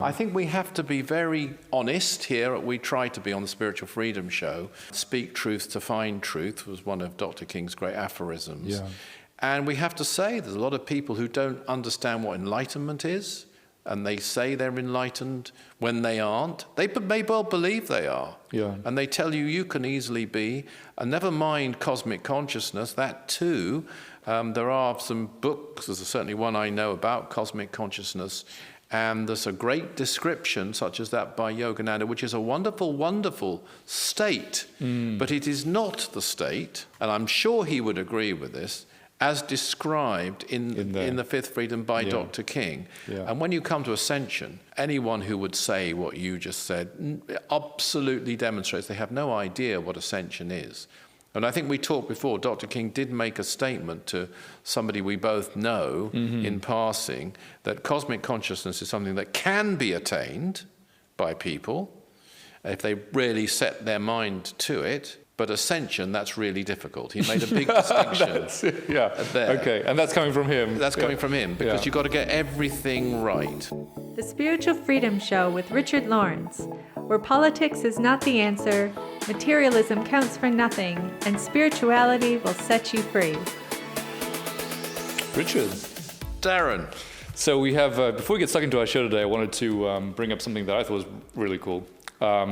I think we have to be very honest here. We try to be on the Spiritual Freedom Show. Speak truth to find truth was one of Dr. King's great aphorisms. Yeah. And we have to say there's a lot of people who don't understand what enlightenment is, and they say they're enlightened when they aren't. They may well believe they are. Yeah. And they tell you you can easily be, and never mind cosmic consciousness, that too. There are some books, there's certainly one I know about cosmic consciousness, and there's a great description, such as that by Yogananda, which is a wonderful, wonderful state. But it is not the state, and I'm sure he would agree with this, as described in the Fifth Freedom by Dr. King. Yeah. And when you come to Ascension, anyone who would say what you just said absolutely demonstrates they have no idea what Ascension is. And I think we talked before, Dr. King did make a statement to somebody we both know in passing, that cosmic consciousness is something that can be attained by people if they really set their mind to it. But Ascension, that's really difficult. He made a big distinction there. Okay, and that's coming from him. That's coming from him, because you've got to get everything right. The Spiritual Freedom Show with Richard Lawrence, where politics is not the answer, materialism counts for nothing, and spirituality will set you free. Richard. Darren. So we have, before we get stuck into our show today, I wanted to bring up something that I thought was really cool.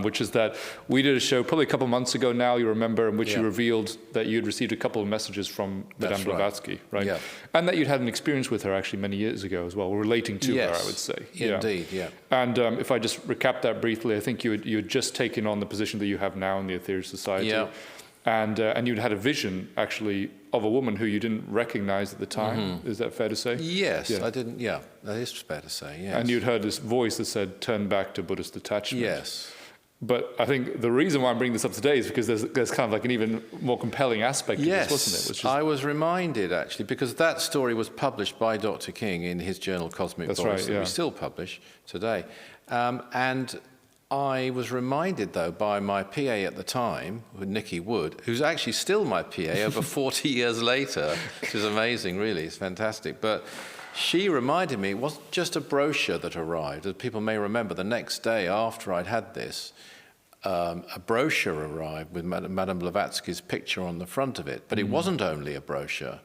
Which is that we did a show probably a couple of months ago now, you remember, in which you revealed that you had received a couple of messages from Madame Blavatsky, right? Yeah. And that you'd had an experience with her actually many years ago as well, relating to her, I would say. Indeed, yeah. And if I just recap that briefly, I think you had just taken on the position that you have now in the Aetherius Society. Yeah. And you'd had a vision, actually, of a woman who you didn't recognize at the time. Is that fair to say? Yes, I didn't, that is fair to say, yes. And you'd heard this voice that said, turn back to Buddhist detachment. Yes. But I think the reason why I'm bringing this up today is because there's kind of like an even more compelling aspect to this, wasn't it? I was reminded, actually, because that story was published by Dr. King in his journal Cosmic Voice, that we still publish today. And I was reminded, though, by my PA at the time, Nikki Wood, who's actually still my PA over 40 years later, which is amazing, really. It's fantastic. But she reminded me it wasn't just a brochure that arrived. As people may remember, the next day after I'd had this, a brochure arrived with Madame Blavatsky's picture on the front of it. But it wasn't only a brochure,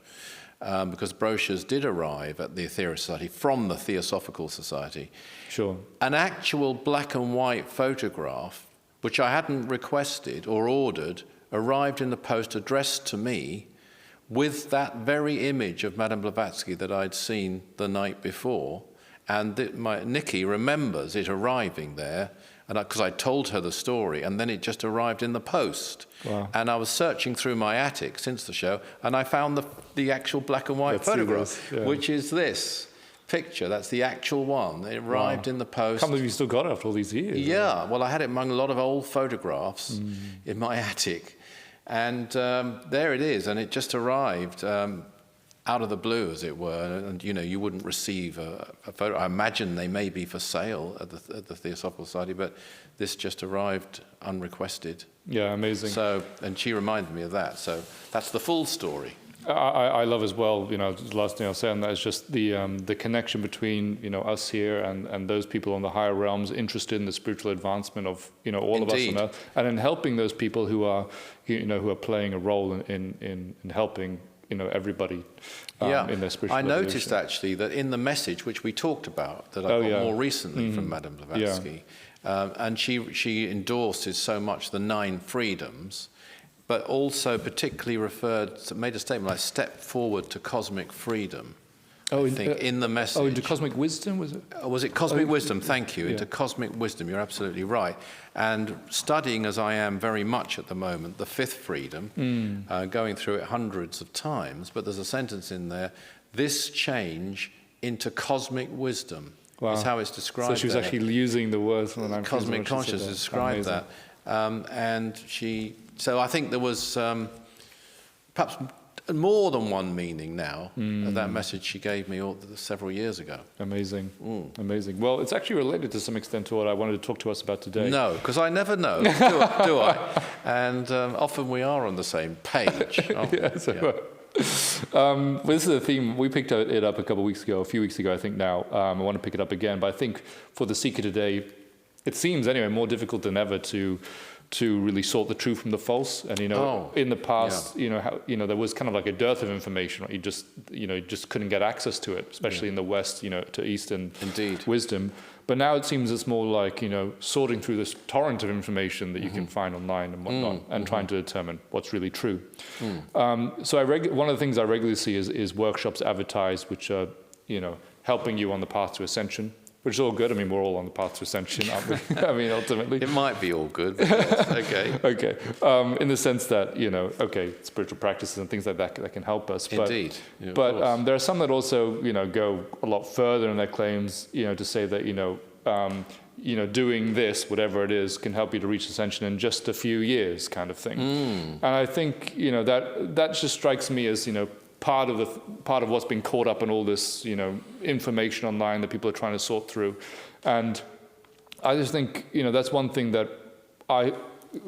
because brochures did arrive at the Aetherius Society from the Theosophical Society. Sure. An actual black and white photograph, which I hadn't requested or ordered, arrived in the post addressed to me with that very image of Madame Blavatsky that I'd seen the night before. And Nikki remembers it arriving there, and because I told her the story, and then it just arrived in the post. Wow. And I was searching through my attic since the show, and I found the actual black and white photograph, which is this picture. That's the actual one. It arrived in the post. I can't believe you still got it after all these years. Yeah, well, I had it among a lot of old photographs in my attic. And there it is, and it just arrived out of the blue, as it were. And you wouldn't receive a photo. I imagine they may be for sale at the Theosophical Society, but this just arrived unrequested. Yeah, amazing. So, and she reminded me of that. So that's the full story. I love as well, the last thing I'll say on that is just the connection between, us here and those people on the higher realms interested in the spiritual advancement of, all of us on Earth, and in helping those people who are, who are playing a role in helping, everybody in their spiritual evolution. I noticed actually that in the message, which we talked about, that I got more recently from Madame Blavatsky, and she endorses so much the 9 freedoms, but also particularly made a statement like step forward to cosmic freedom. I think in the message. Into cosmic wisdom, was it? Was it cosmic wisdom? Thank you. Into cosmic wisdom, you're absolutely right. And studying, as I am very much at the moment, the Fifth Freedom, going through it hundreds of times, but there's a sentence in there, this change into cosmic wisdom is how it's described. So she was actually using the words from the cosmic consciousness to describe that. And so I think there was perhaps more than one meaning now of that message she gave me several years ago. Amazing. Amazing. Well, it's actually related to some extent to what I wanted to talk to us about today. No, because I never know, do I? And often we are on the same page. This is a theme, we picked it up a few weeks ago, I think now. I want to pick it up again, but I think for the seeker today, it seems anyway more difficult than ever to really sort the true from the false. And in the past, there was kind of like a dearth of information. Right? You just couldn't get access to it, especially in the West, to Eastern wisdom. But now it seems it's more like sorting through this torrent of information that you can find online and whatnot, and trying to determine what's really true. So one of the things I regularly see is workshops advertised, which are helping you on the path to ascension. Which is all good. I mean, we're all on the path to ascension, aren't we? I mean, ultimately. It might be all good, but yes, okay. Okay. In the sense that, spiritual practices and things like that can help us. Indeed. But there are some that also, go a lot further in their claims, to say that, doing this, whatever it is, can help you to reach ascension in just a few years kind of thing. And I think, that just strikes me as, part of what's been caught up in all this, information online that people are trying to sort through. And I just think, that's one thing that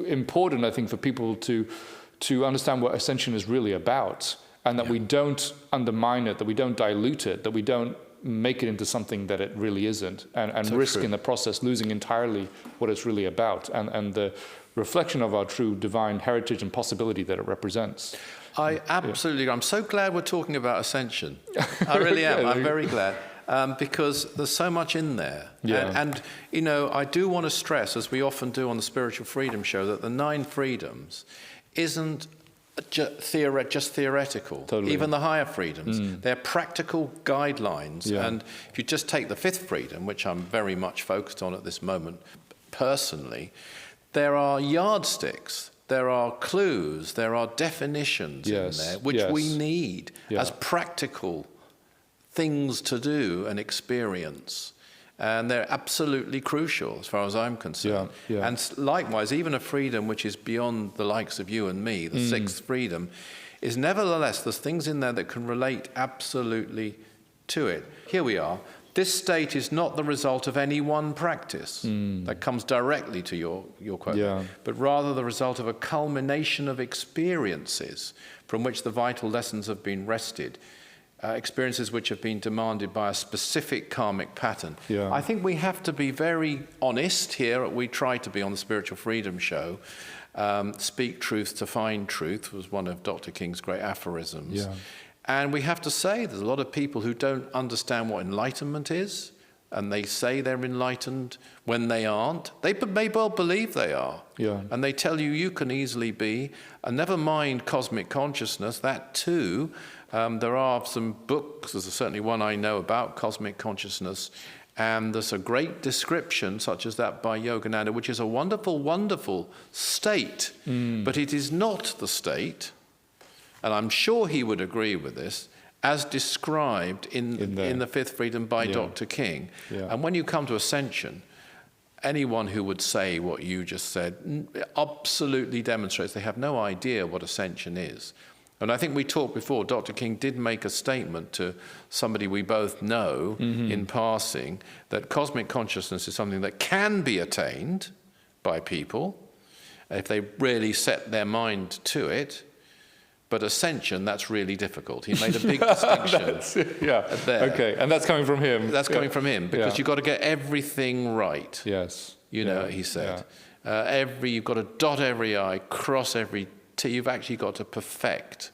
important, I think, for people to understand what ascension is really about, and that we don't undermine it, that we don't dilute it, that we don't make it into something that it really isn't, and so risk in the process losing entirely what it's really about, and the reflection of our true divine heritage and possibility that it represents. I absolutely. I'm so glad we're talking about ascension. I really am. I'm very glad because there's so much in there. Yeah. And I do want to stress, as we often do on the Spiritual Freedom Show, that the 9 freedoms isn't just theoretical. Totally. Even the higher freedoms, they're practical guidelines. Yeah. And if you just take the 5th freedom, which I'm very much focused on at this moment personally, there are yardsticks. There are clues, there are definitions in there, which we need as practical things to do and experience. And they're absolutely crucial as far as I'm concerned. And likewise, even a freedom which is beyond the likes of you and me, the 6th freedom, is nevertheless, there's things in there that can relate absolutely to it. Here we are. This state is not the result of any one practice. That comes directly to your quote, but rather the result of a culmination of experiences from which the vital lessons have been wrested, experiences which have been demanded by a specific karmic pattern. I think we have to be very honest here. We try to be on the Spiritual Freedom Show. Speak truth to find truth was one of Dr. King's great aphorisms. And we have to say there's a lot of people who don't understand what enlightenment is, and they say they're enlightened when they aren't. They may well believe they are. And they tell you can easily be, and never mind cosmic consciousness, that too. There are some books, there's certainly one I know about cosmic consciousness, and there's a great description such as that by Yogananda, which is a wonderful, wonderful state, but it is not the state. And I'm sure he would agree with this, as described in the 5th freedom by Dr. King. And when you come to ascension, anyone who would say what you just said absolutely demonstrates they have no idea what ascension is. And I think we talked before, Dr. King did make a statement to somebody we both know in passing, that cosmic consciousness is something that can be attained by people if they really set their mind to it. But ascension, that's really difficult. He made a big distinction there. Okay, and that's coming from him. That's coming from him, because you've got to get everything right. He said. You've got to dot every I, cross every T. You've actually got to perfect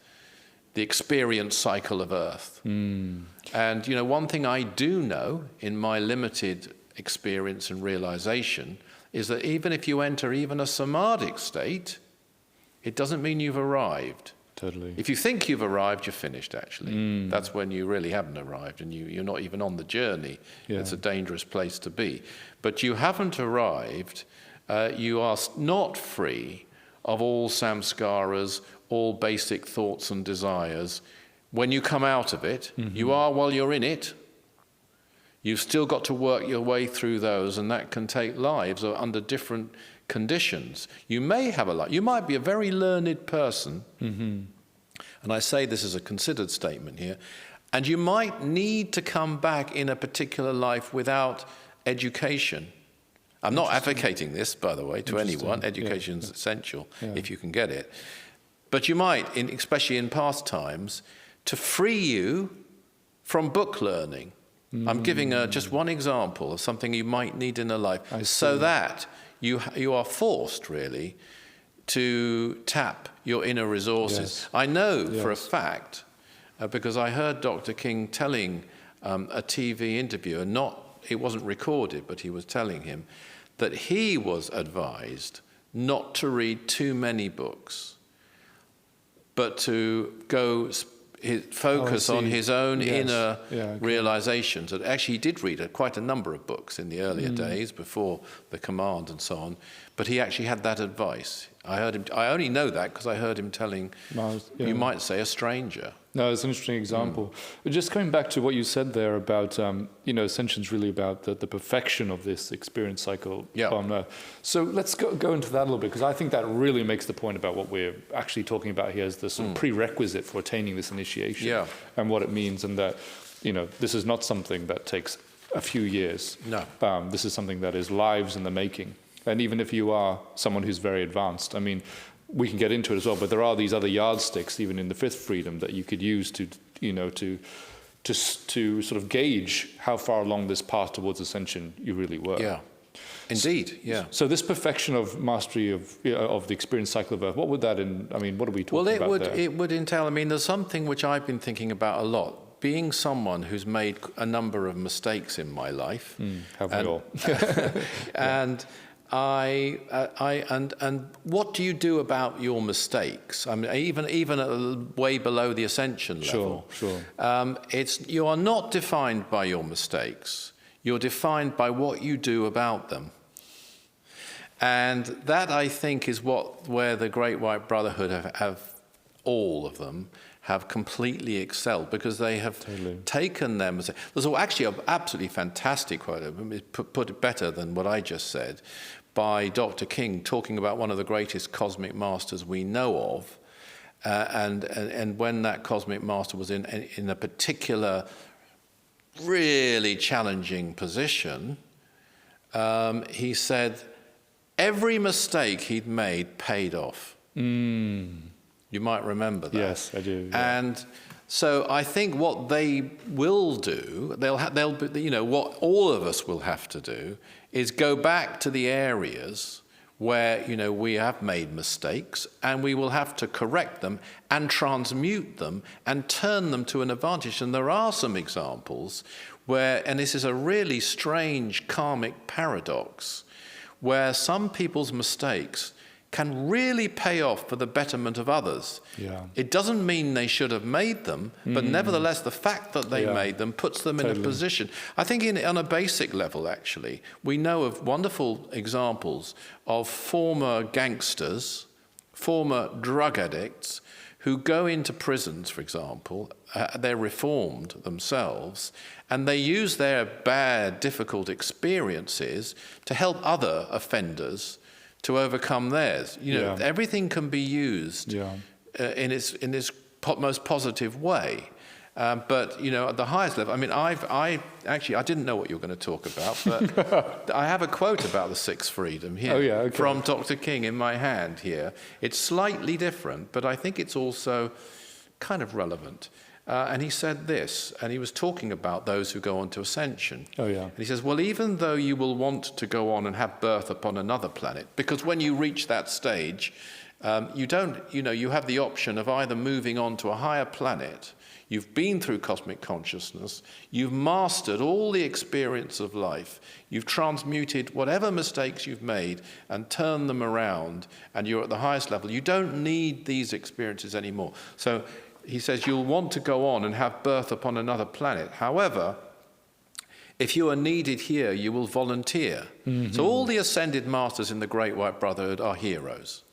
the experience cycle of Earth. And, one thing I do know in my limited experience and realization is that even if you enter even a samadhic state, it doesn't mean you've arrived. Totally. If you think you've arrived, you're finished, actually. That's when you really haven't arrived, and you're not even on the journey. It's a dangerous place to be. But you haven't arrived. You are not free of all samskaras, all basic thoughts and desires. When you come out of it, you are while you're in it. You've still got to work your way through those, and that can take lives under different conditions. You may have a life. You might be a very learned person, and I say this as a considered statement here, and you might need to come back in a particular life without education. I'm not advocating this, by the way, to anyone. Education is essential if you can get it. But you might, especially in past times, to free you from book learning. I'm giving just one example of something you might need in a life, so that you are forced, really, to tap your inner resources. Yes. I know for a fact, because I heard Dr. King telling a TV interviewer, it wasn't recorded, but he was telling him, that he was advised not to read too many books, but to focus on his own inner realizations. And actually, he did read quite a number of books in the earlier days, before the command and so on. But he actually had that advice. I only know that because I heard him telling, you might say, a stranger. No, it's an interesting example. But just coming back to what you said there about, Ascension's really about the perfection of this experience cycle on Earth. So let's go into that a little bit, because I think that really makes the point about what we're actually talking about here as the sort of prerequisite for attaining this initiation and what it means, and that, this is not something that takes a few years. No. This is something that is lives in the making. And even if you are someone who's very advanced, I mean, we can get into it as well, but there are these other yardsticks, even in the fifth freedom, that you could use to sort of gauge how far along this path towards ascension you really were. Yeah, indeed, So this perfection of mastery of the experience cycle of Earth, what would that, what are we talking about there? It would entail, there's something which I've been thinking about a lot. Being someone who's made a number of mistakes in my life. Have we all? And and what do you do about your mistakes? Even at way below the ascension level. Sure. You are not defined by your mistakes. You're defined by what you do about them. And that, I think, is where the Great White Brotherhood have all of them have completely excelled, because they have taken them as there's actually an absolutely fantastic quote, put it better than what I just said, by Dr. King, talking about one of the greatest cosmic masters we know of, and when that cosmic master was in a particular really challenging position, he said every mistake he'd made paid off. You might remember that. Yes, I do. Yeah. And so I think what they will do, what all of us will have to do, is go back to the areas where, we have made mistakes, and we will have to correct them and transmute them and turn them to an advantage. And there are some examples where, and this is a really strange karmic paradox, where some people's mistakes can really pay off for the betterment of others. Yeah. It doesn't mean they should have made them, but nevertheless, the fact that they made them puts them in a position. I think on a basic level, actually, we know of wonderful examples of former gangsters, former drug addicts, who go into prisons, for example. They're reformed themselves, and they use their bad, difficult experiences to help other offenders to overcome theirs. Everything can be used in its most positive way. But at the highest level, I didn't know what you were going to talk about, but I have a quote about the sixth freedom here from Dr. King in my hand here. It's slightly different, but I think it's also kind of relevant. And he said this, and he was talking about those who go on to ascension. And he says, well, even though you will want to go on and have birth upon another planet, because when you reach that stage, you have the option of either moving on to a higher planet. You've been through cosmic consciousness. You've mastered all the experience of life. You've transmuted whatever mistakes you've made and turned them around, and you're at the highest level. You don't need these experiences anymore. So he says you'll want to go on and have birth upon another planet. However, if you are needed here, you will volunteer. So all the ascended masters in the Great White Brotherhood are heroes,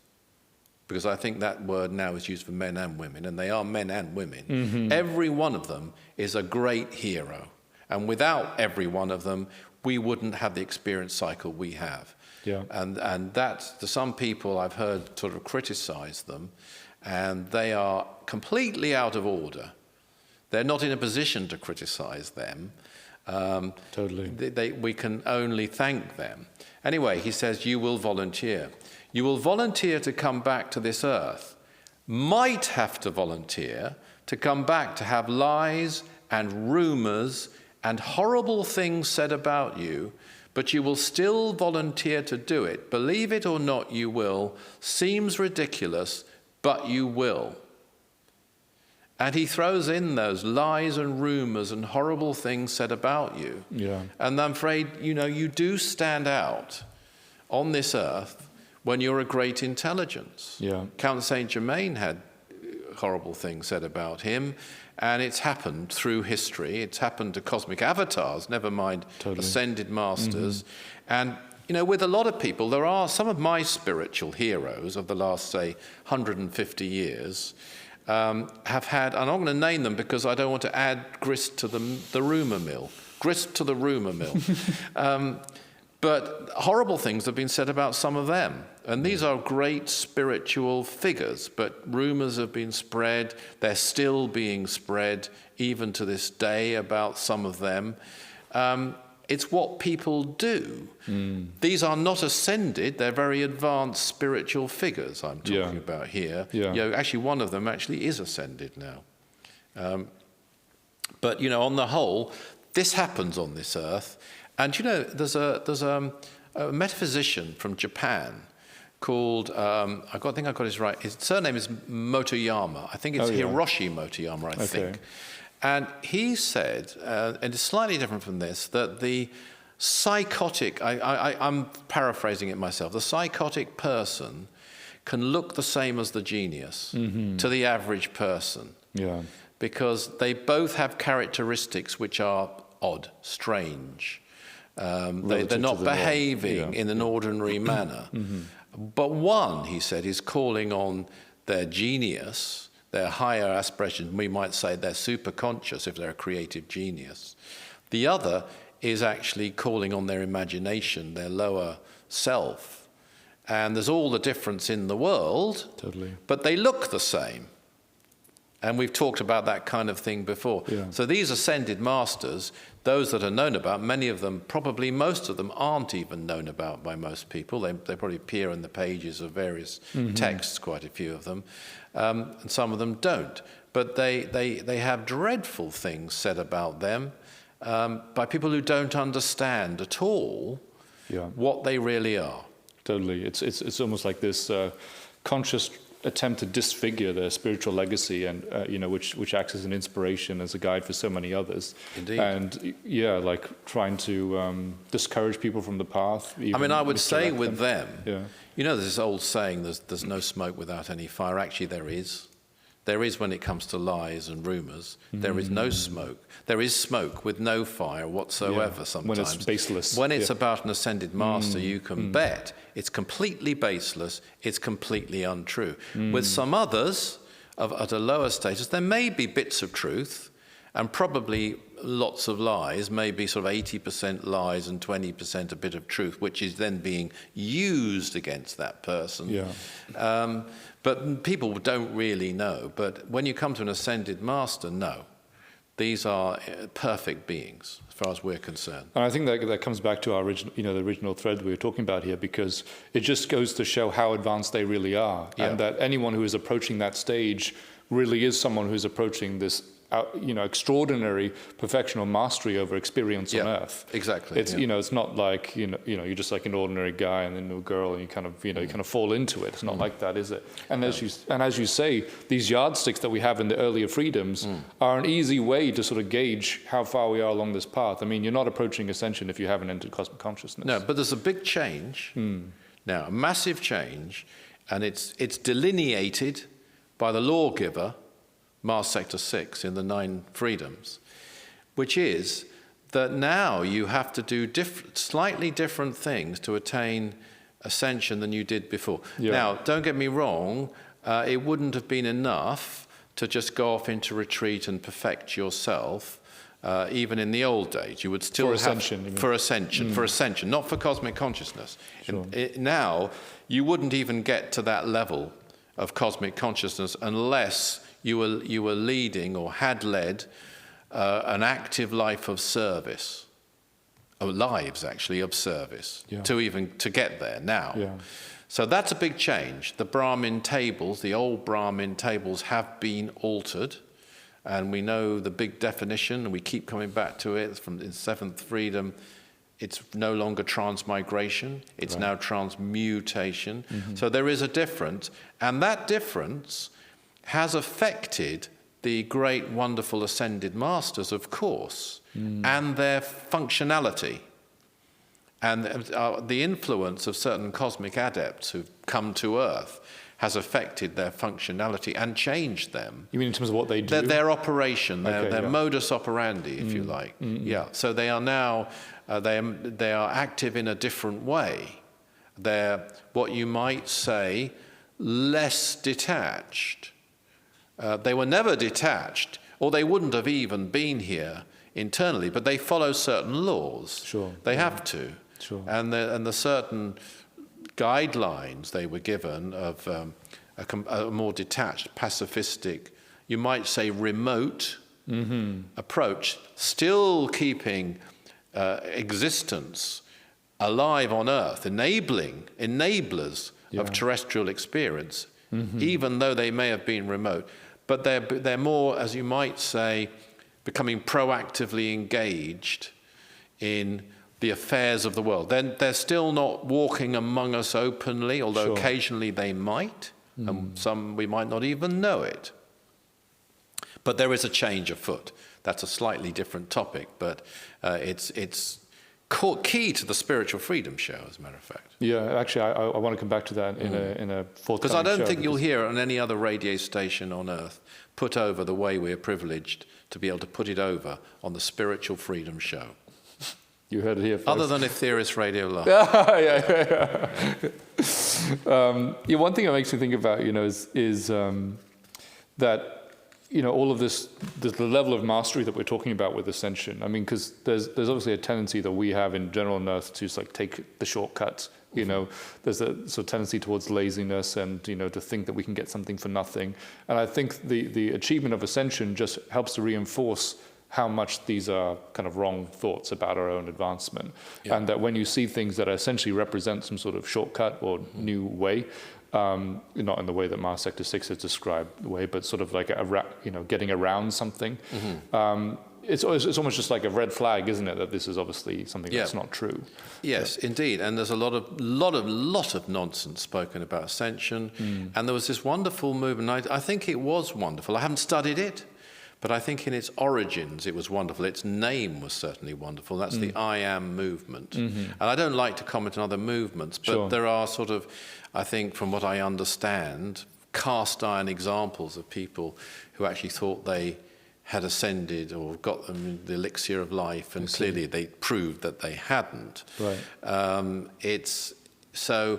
because I think that word now is used for men and women, and they are men and women. Every one of them is a great hero. And without every one of them, we wouldn't have the experience cycle we have. And that, to some people, I've heard sort of criticize them, and they are completely out of order. They're not in a position to criticize them. We can only thank them. Anyway, he says, you will volunteer. You will volunteer to come back to this earth might have to volunteer to come back to have lies and rumors and horrible things said about you, but you will still volunteer to do it. Believe it or not, you will. Seems ridiculous, but you will. And he throws in those lies and rumors and horrible things said about you. Yeah. And I'm afraid, you do stand out on this earth when you're a great intelligence. Yeah. Count Saint-Germain had horrible things said about him, and it's happened through history. It's happened to cosmic avatars, never mind ascended masters. And, with a lot of people, there are some of my spiritual heroes of the last, say, 150 years have had, and I'm going to name them because I don't want to add grist to the rumour mill. Grist to the rumour mill. But horrible things have been said about some of them. And these are great spiritual figures, but rumours have been spread. They're still being spread, even to this day, about some of them. It's what people do. These are not ascended, they're very advanced spiritual figures I'm talking about here. Actually, one of them actually is ascended now. But, on the whole, this happens on this earth. And, there's a metaphysician from Japan called, I think I got his right, his surname is Motoyama. I think it's Hiroshi Motoyama, I think. And he said, and it's slightly different from this, that the psychotic, I'm paraphrasing it myself, the psychotic person can look the same as the genius to the average person. Yeah. Because they both have characteristics which are odd, strange. They're not behaving in an ordinary manner. But one, he said, is calling on their genius, their higher aspirations. We might say they're superconscious if they're a creative genius. The other is actually calling on their imagination, their lower self. And there's all the difference in the world, but they look the same. And we've talked about that kind of thing before. So these ascended masters, those that are known about, many of them, probably most of them, aren't even known about by most people. They probably appear in the pages of various texts, quite a few of them, and some of them don't. But they have dreadful things said about them by people who don't understand at all what they really are. Totally. It's almost like this conscious attempt to disfigure their spiritual legacy, and which acts as an inspiration, as a guide for so many others. Indeed. And like trying to discourage people from the path. I would say with them, there's this old saying, there's no smoke without any fire. Actually, there is. There is when it comes to lies and rumours. There is no smoke. There is smoke with no fire whatsoever sometimes. When it's baseless. When it's about an ascended master, you can bet it's completely baseless, it's completely untrue. With some others at a lower status, there may be bits of truth and probably lots of lies, maybe sort of 80% lies and 20% a bit of truth, which is then being used against that person. But people don't really know. But when you come to an ascended master, no. These are perfect beings, as far as we're concerned. And I think that comes back to our original, the original thread we were talking about here, because it just goes to show how advanced they really are, and that anyone who is approaching that stage really is someone who's approaching this, extraordinary perfection or mastery over experience on Earth. Exactly. It's it's not like you're just like an ordinary guy and then a girl, and you kind of fall into it. It's not like that, is it? And as you say, these yardsticks that we have in the earlier freedoms are an easy way to sort of gauge how far we are along this path. You're not approaching ascension if you haven't entered cosmic consciousness. No, but there's a big change now, a massive change, and it's delineated by the lawgiver, Mars Sector 6 in the 9 freedoms, which is that now you have to do slightly different things to attain ascension than you did before. Now, don't get me wrong, it wouldn't have been enough to just go off into retreat and perfect yourself. Even in the old days, you would still for ascension, not for cosmic consciousness. Sure. Now, you wouldn't even get to that level of cosmic consciousness unless you were leading or had led an active life of service, or lives actually of service, to get there now. So that's a big change. The Brahmin tables, the old Brahmin tables, have been altered. And we know the big definition, and we keep coming back to it from the seventh freedom. It's no longer transmigration, it's now transmutation. So there is a difference, and that difference has affected the great, wonderful ascended masters, of course, and their functionality. And the influence of certain cosmic adepts who've come to Earth has affected their functionality and changed them. You mean in terms of what they do? Their operation, their modus operandi, if you like. Yeah. So they are now, they are active in a different way. They're what you might say less detached. They were never detached, or they wouldn't have even been here internally. But they follow certain laws. Sure. They have to. Sure. And the certain guidelines they were given of a more detached, pacifistic, you might say remote approach, still keeping existence alive on Earth, enablers of terrestrial experience, even though they may have been remote. But they're more, as you might say, becoming proactively engaged in the affairs of the world. Then they're still not walking among us openly, although occasionally they might, and some we might not even know it. But there is a change afoot. That's a slightly different topic, but it's key to the Spiritual Freedom Show, as a matter of fact. Yeah, actually, I want to come back to that in a forthcoming show. Because I don't think you'll hear on any other radio station on Earth put over the way we're privileged to be able to put it over on the Spiritual Freedom Show. You heard it here first. Other than if Theorist Radio Live. One thing that makes me think about, is that, all of this, the level of mastery that we're talking about with Ascension. I mean, because there's obviously a tendency that we have in general on Earth to just like take the shortcuts. There's a sort of tendency towards laziness and, to think that we can get something for nothing. And I think the achievement of Ascension just helps to reinforce how much these are kind of wrong thoughts about our own advancement. And that when you see things that essentially represent some sort of shortcut or new way, not in the way that Mars Sector 6 has described the way, but sort of like getting around something. It's almost just like a red flag, isn't it, that this is obviously something that's not true. Yes, indeed. And there's a lot of nonsense spoken about Ascension. And there was this wonderful movement. I think it was wonderful. I haven't studied it, but I think in its origins it was wonderful. Its name was certainly wonderful. That's the I Am movement. And I don't like to comment on other movements, but there are sort of, I think, from what I understand, cast iron examples of people who actually thought they had ascended or got them the elixir of life, and clearly they proved that they hadn't. It's so.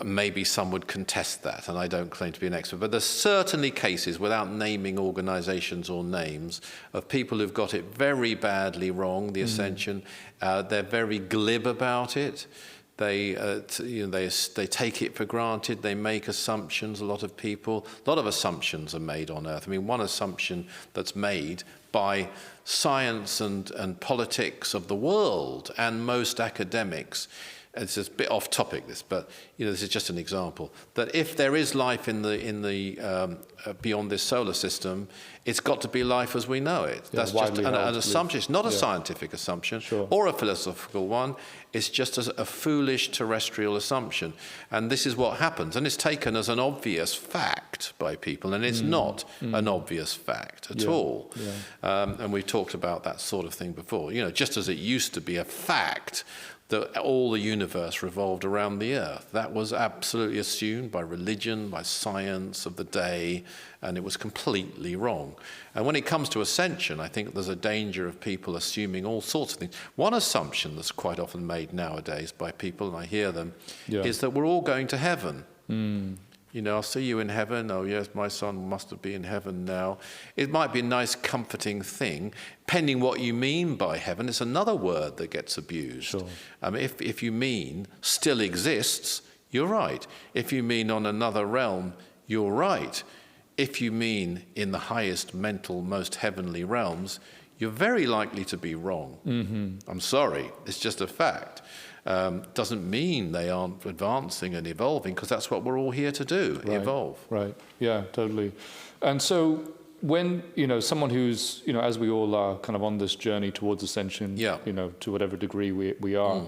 Maybe some would contest that, and I don't claim to be an expert, but there's certainly cases, without naming organizations or names, of people who've got it very badly wrong, the Ascension. They're very glib about it. They take it for granted. They make assumptions, a lot of assumptions are made on Earth. I mean, one assumption that's made by science and politics of the world and most academics, it's a bit off topic this, but this is just an example, that if there is life in the beyond this solar system, it's got to be life as we know it. That's just an assumption. It's not a scientific assumption or a philosophical one. It's just a foolish terrestrial assumption. And this is what happens. And it's taken as an obvious fact by people, and it's not an obvious fact at all. And we've talked about that sort of thing before. Just as it used to be a fact that all the universe revolved around the Earth. That was absolutely assumed by religion, by science of the day, and it was completely wrong. And when it comes to Ascension, I think there's a danger of people assuming all sorts of things. One assumption that's quite often made nowadays by people, and I hear them, is that we're all going to heaven. I'll see you in heaven. Oh, yes, my son must be in heaven now. It might be a nice, comforting thing, pending what you mean by heaven. It's another word that gets abused. If you mean still exists, you're right. If you mean on another realm, you're right. If you mean in the highest mental, most heavenly realms, you're very likely to be wrong. I'm sorry. It's just a fact. doesn't mean they aren't advancing and evolving, because that's what we're all here to do, evolve. Right, yeah, totally. And so when, someone who's, as we all are kind of on this journey towards ascension, to whatever degree we are,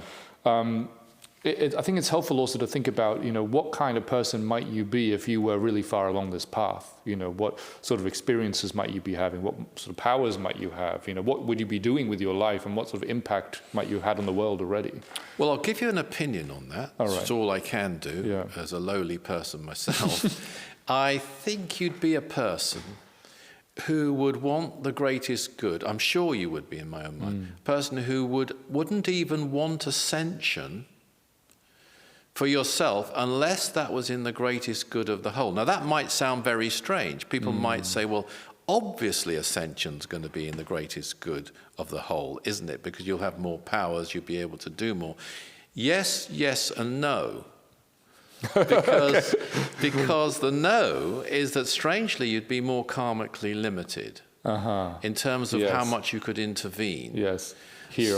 I think it's helpful also to think about, what kind of person might you be if you were really far along this path? What sort of experiences might you be having? What sort of powers might you have? What would you be doing with your life, and what sort of impact might you have had on the world already? Well, I'll give you an opinion on that. All right. That's all I can do as a lowly person myself. I think you'd be a person who would want the greatest good. I'm sure you would be, in my own mind. A person who wouldn't even want ascension for yourself unless that was in the greatest good of the whole. Now, that might sound very strange. People might say, well, obviously ascension's going to be in the greatest good of the whole, isn't it? Because you'll have more powers, you'll be able to do more. Yes, yes, and no. Because the no is that, strangely, you'd be more karmically limited in terms of how much you could intervene. Yes, here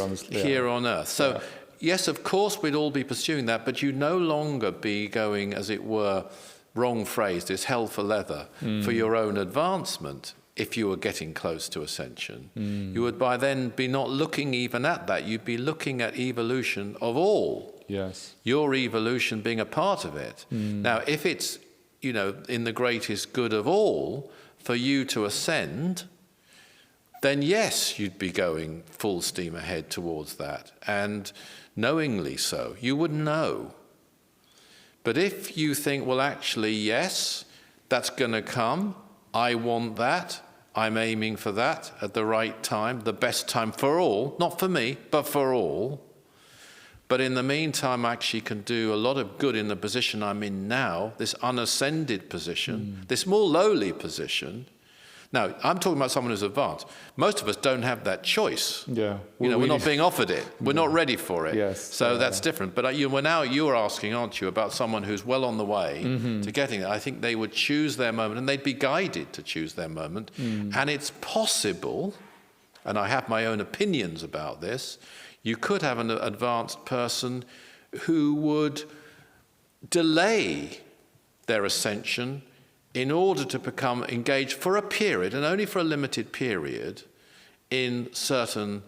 on Earth. So, yes, of course, we'd all be pursuing that, but you'd no longer be going, as it were, wrong phrase, is hell for leather, for your own advancement. If you were getting close to ascension, you would by then be not looking even at that. You'd be looking at evolution of all. Yes. Your evolution being a part of it. Now, if it's, in the greatest good of all for you to ascend, then yes, you'd be going full steam ahead towards that, and knowingly so. You would know. But if you think, well, actually, yes, that's going to come, I want that, I'm aiming for that at the right time, the best time for all, not for me, but for all. But in the meantime, I actually can do a lot of good in the position I'm in now, this unascended position, this more lowly position. Now, I'm talking about someone who's advanced. Most of us don't have that choice. Yeah. We're not being offered it. We're not ready for it. Yes. So that's different. But now you're asking, aren't you, about someone who's well on the way to getting it. I think they would choose their moment, and they'd be guided to choose their moment. And it's possible, and I have my own opinions about this, you could have an advanced person who would delay their ascension in order to become engaged for a period, and only for a limited period, in certain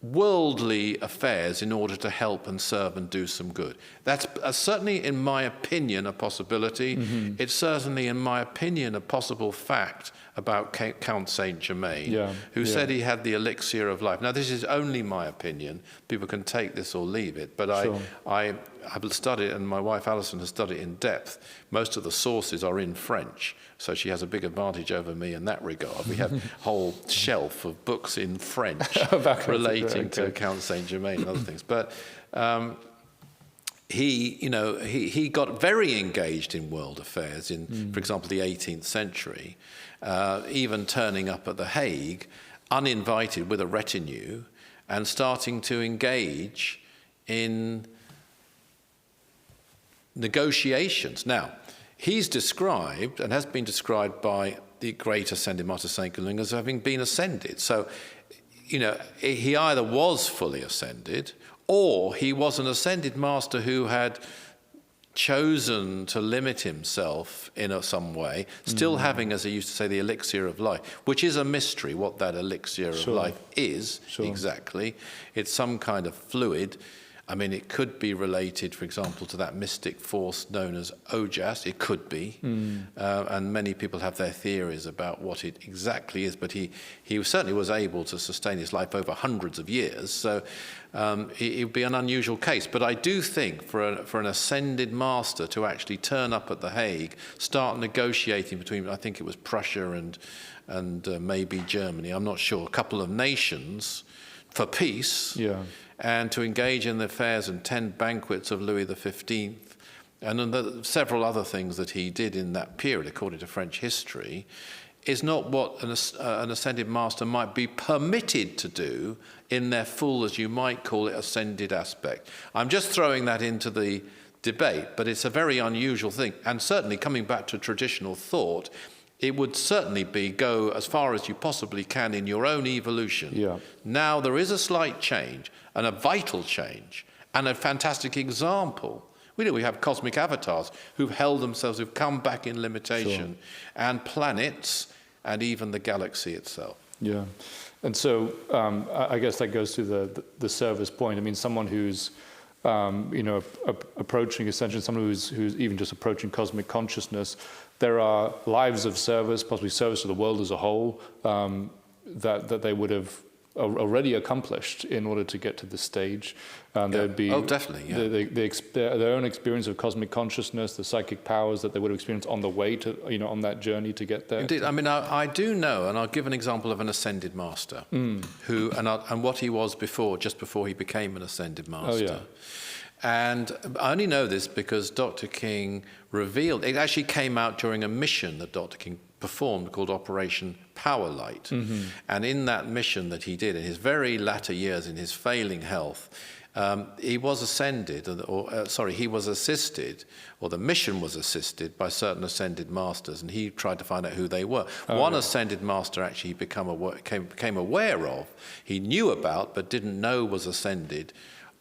worldly affairs in order to help and serve and do some good. That's certainly, in my opinion, a possibility. It's certainly, in my opinion, a possible fact about Count Saint-Germain, who said he had the elixir of life. Now, this is only my opinion. People can take this or leave it, but I have studied, and my wife Alison has studied in depth. Most of the sources are in French, so she has a big advantage over me in that regard. We have a whole shelf of books in French relating to Count Saint-Germain and other things. But he got very engaged in world affairs in, for example, the 18th century, even turning up at The Hague, uninvited with a retinue, and starting to engage in negotiations. Now, he's described, and has been described by the great ascended Master Saint Galung, as having been ascended. So, he either was fully ascended, or he was an ascended master who had chosen to limit himself in some way, still having, as I used to say, the elixir of life, which is a mystery, what that elixir of life is exactly. It's some kind of fluid. I mean, it could be related, for example, to that mystic force known as Ojas. It could be. And many people have their theories about what it exactly is. But he certainly was able to sustain his life over hundreds of years. So it would be an unusual case. But I do think for an ascended master to actually turn up at The Hague, start negotiating between, I think it was Prussia and maybe Germany, I'm not sure, a couple of nations for peace. And to engage in the affairs and 10 banquets of Louis XV, and several other things that he did in that period, according to French history, is not what an ascended master might be permitted to do in their full, as you might call it, ascended aspect. I'm just throwing that into the debate, but it's a very unusual thing. And certainly, coming back to traditional thought, it would certainly be go as far as you possibly can in your own evolution. Now, there is a slight change, and a vital change, and a fantastic example. We have cosmic avatars who've held themselves, who've come back in limitation, and planets, and even the galaxy itself. Yeah, and so I guess that goes to the service point. I mean, someone who's approaching Ascension, someone who's even just approaching cosmic consciousness, there are lives of service, possibly service to the world as a whole, that they would have already accomplished in order to get to this stage. There'd be definitely, their own experience of cosmic consciousness, the psychic powers that they would have experienced on the way to, on that journey to get there. Indeed. I mean, I do know, and I'll give an example of an ascended master who, and what he was before, just before he became an ascended master. And I only know this because Dr. King revealed, it actually came out during a mission that Dr. King performed called Operation Powerlight. And in that mission that he did in his very latter years, in his failing health, he was ascended, he was assisted, or the mission was assisted by certain ascended masters, and he tried to find out who they were. One ascended master actually he became aware of, he knew about, but didn't know was ascended,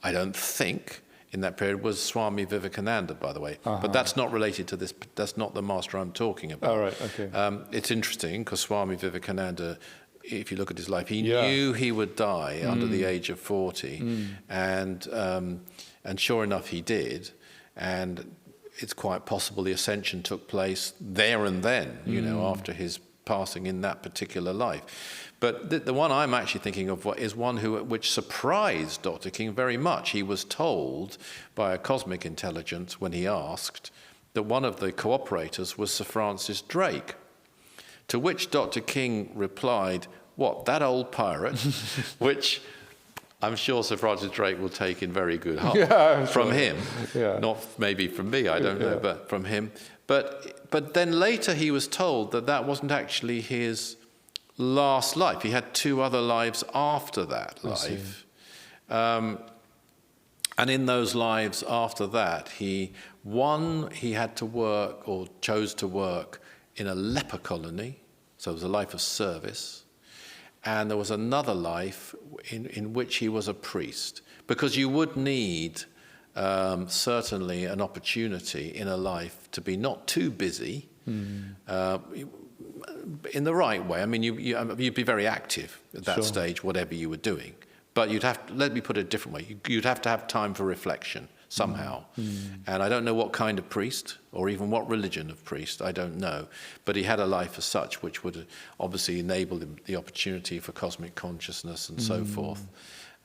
I don't think, in that period, was Swami Vivekananda, by the way. But that's not related to this, that's not the master I'm talking about. Oh, right, okay. It's interesting, because Swami Vivekananda, if you look at his life, he knew he would die under the age of 40, and sure enough he did, and it's quite possible the ascension took place there and then, after his passing in that particular life. But the one I'm actually thinking of is one which surprised Dr. King very much. He was told by a cosmic intelligence when he asked that one of the cooperators was Sir Francis Drake. To which Dr. King replied, "What, that old pirate?" Which I'm sure Sir Francis Drake will take in very good heart from him. Not maybe from me, I don't know, but from him. But then later he was told that wasn't actually his last life. He had 2 other lives after that life. And in those lives after that, he had to work, or chose to work, in a leper colony. So it was a life of service. And there was another life in which he was a priest. Because you would need certainly an opportunity in a life to be not too busy, in the right way. I mean, you'd be very active at that stage, whatever you were doing. But let me put it a different way. You'd have to have time for reflection somehow. And I don't know what kind of priest, or even what religion of priest, I don't know. But he had a life as such, which would obviously enable him the opportunity for cosmic consciousness and so forth.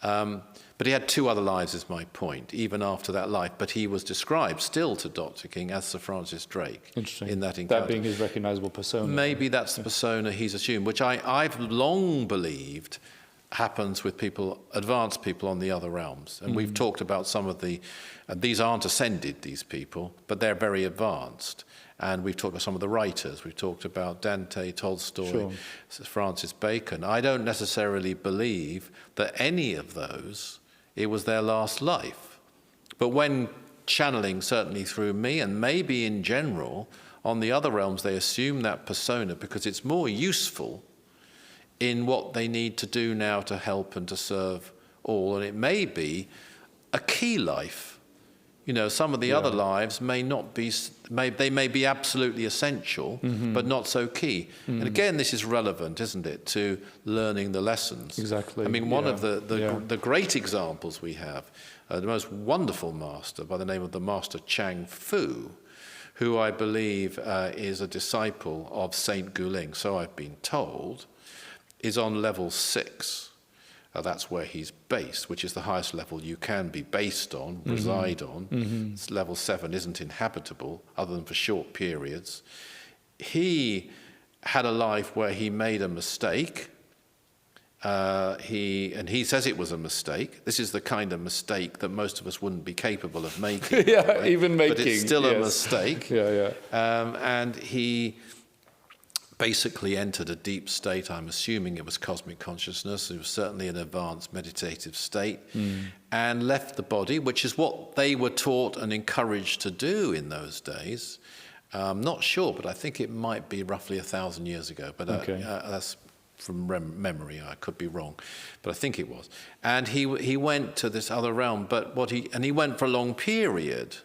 But he had 2 other lives, is my point, even after that life. But he was described still to Dr. King as Sir Francis Drake in that encounter. That being his recognizable persona. Maybe that's the persona he's assumed, which I've long believed happens with people, advanced people on the other realms. And we've talked about some of these aren't ascended, these people, but they're very advanced. And we've talked about some of the writers. We've talked about Dante, Tolstoy, Francis Bacon. I don't necessarily believe that any of those, it was their last life. But when channeling, certainly through me, and maybe in general, on the other realms, they assume that persona because it's more useful in what they need to do now to help and to serve all. And it may be a key life. Some of the other lives may not be, they may be absolutely essential, but not so key. And again, this is relevant, isn't it, to learning the lessons. Exactly. I mean, one of the great examples we have, the most wonderful master by the name of the Master Chang Fu, who I believe is a disciple of Saint Guling, so I've been told, is on level 6. That's where he's based, which is the highest level you can be based on, reside on. Level 7 isn't inhabitable, other than for short periods. He had a life where he made a mistake. He says it was a mistake. This is the kind of mistake that most of us wouldn't be capable of making. Even making. But it's still a mistake. And he basically entered a deep state. I'm assuming it was cosmic consciousness. It was certainly an advanced meditative state, and left the body, which is what they were taught and encouraged to do in those days. I'm not sure, but I think it might be roughly 1,000 years ago. But that's from memory. I could be wrong, but I think it was. And he went to this other realm, but he went for a long period.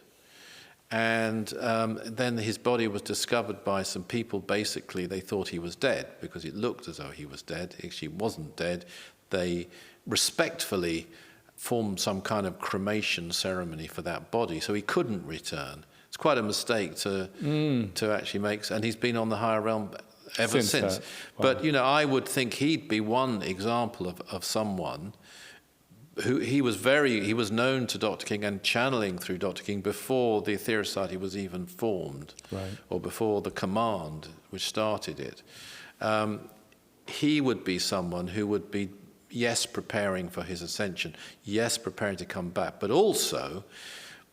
And then his body was discovered by some people. Basically, they thought he was dead because it looked as though he was dead. He actually wasn't dead. They respectfully formed some kind of cremation ceremony for that body, so he couldn't return. It's quite a mistake to actually make, and he's been on the higher realm ever since. Wow. But I would think he'd be one example of someone who he was known to Dr. King and channeling through Dr. King before the Aetherius Society was even formed, or before the command which started it. He would be someone who would be, yes, preparing for his ascension, yes, preparing to come back, but also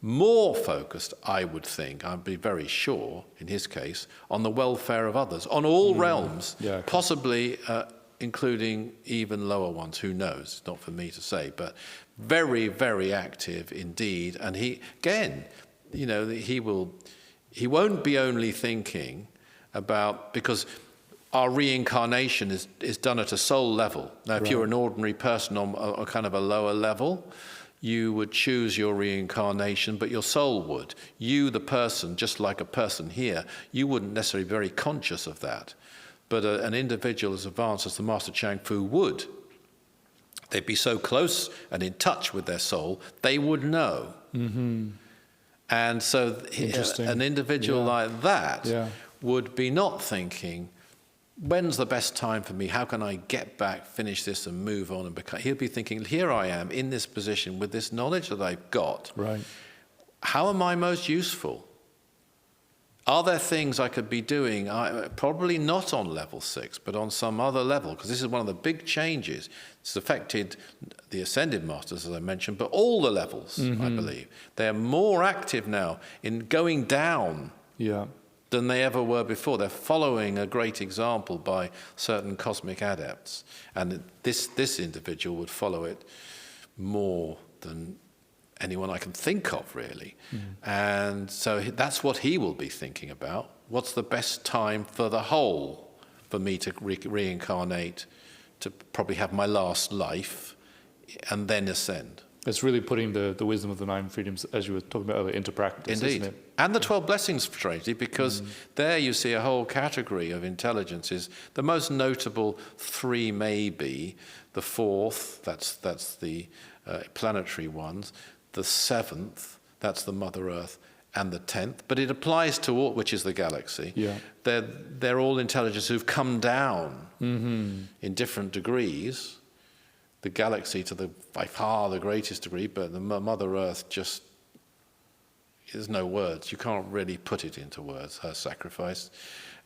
more focused, I would think, I'd be very sure, in his case, on the welfare of others, on all realms, possibly including even lower ones, who knows, it's not for me to say, but very, very active indeed. And he won't be only thinking about, because our reincarnation is done at a soul level. Now, if you're an ordinary person on a kind of a lower level, you would choose your reincarnation, but your soul would. You, the person, just like a person here, you wouldn't necessarily be very conscious of that. But an individual as advanced as the Master Chang Fu would. They'd be so close and in touch with their soul, they would know. Mm-hmm. And so an individual like that would be not thinking, when's the best time for me? How can I get back, finish this and move on? And he'll be thinking, here I am in this position with this knowledge that I've got. Right. How am I most useful? Are there things I could be doing, probably not on level 6, but on some other level? Because this is one of the big changes. It's affected the Ascended Masters, as I mentioned, but all the levels, I believe. They're more active now in going down than they ever were before. They're following a great example by certain cosmic adepts. And this individual would follow it more than anyone I can think of, really. And so that's what he will be thinking about. What's the best time for the whole, for me to reincarnate, to probably have my last life, and then ascend? It's really putting the wisdom of the 9 freedoms, as you were talking about earlier, into practice, Indeed. Isn't it? And the 12 blessings, strangely, because there you see a whole category of intelligences. The most notable 3 may be the 4th, that's the planetary ones, the 7th, that's the Mother Earth, and the 10th. But it applies to all, which is the galaxy. Yeah. They're all intelligences who've come down in different degrees. The galaxy to by far the greatest degree, but the Mother Earth just, there's no words. You can't really put it into words, her sacrifice.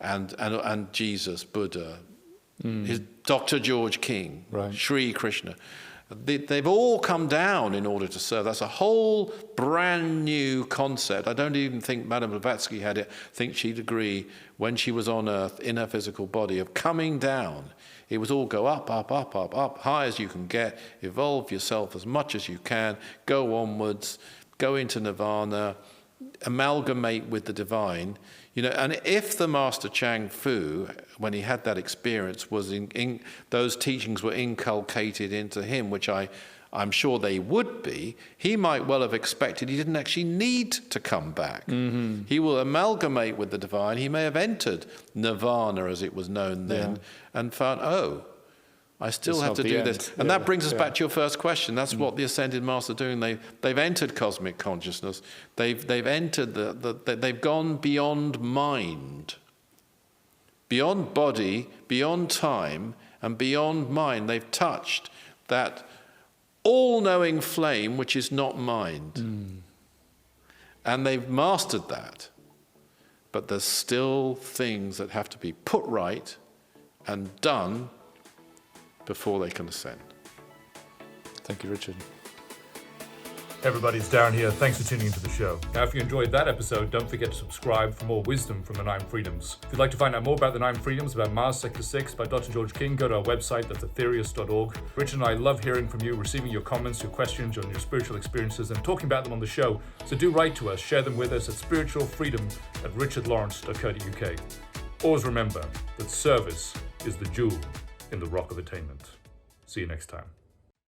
And Jesus, Buddha, Dr. George King, Sri Krishna. They've all come down in order to serve. That's a whole brand new concept. I don't even think Madame Blavatsky had it. I think she'd agree when she was on Earth in her physical body of coming down. It was all go up, up, up, up, up, high as you can get, evolve yourself as much as you can, go onwards, go into nirvana, amalgamate with the divine. And if the Master Chang Fu, when he had that experience, was in those teachings were inculcated into him, which I'm sure they would be, he might well have expected he didn't actually need to come back. He will amalgamate with the divine. He may have entered nirvana, as it was known then, and found, I still have to do this. And that brings us back to your first question. That's what the Ascended Masters are doing. They've entered cosmic consciousness. They've entered they've gone beyond mind, beyond body, beyond time, and beyond mind. They've touched that all-knowing flame which is not mind. And they've mastered that. But there's still things that have to be put right and done before they can ascend. Thank you, Richard. Hey everybody, it's Darren here. Thanks for tuning into the show. Now, if you enjoyed that episode, don't forget to subscribe for more wisdom from the 9 freedoms. If you'd like to find out more about the 9 freedoms, about Mars Sector 6 by Dr. George King, go to our website, that's aetherius.org. Richard and I love hearing from you, receiving your comments, your questions on your spiritual experiences, and talking about them on the show. So do write to us, share them with us at spiritualfreedom@richardlawrence.co.uk. Always remember that service is the jewel in the rock of attainment. See you next time.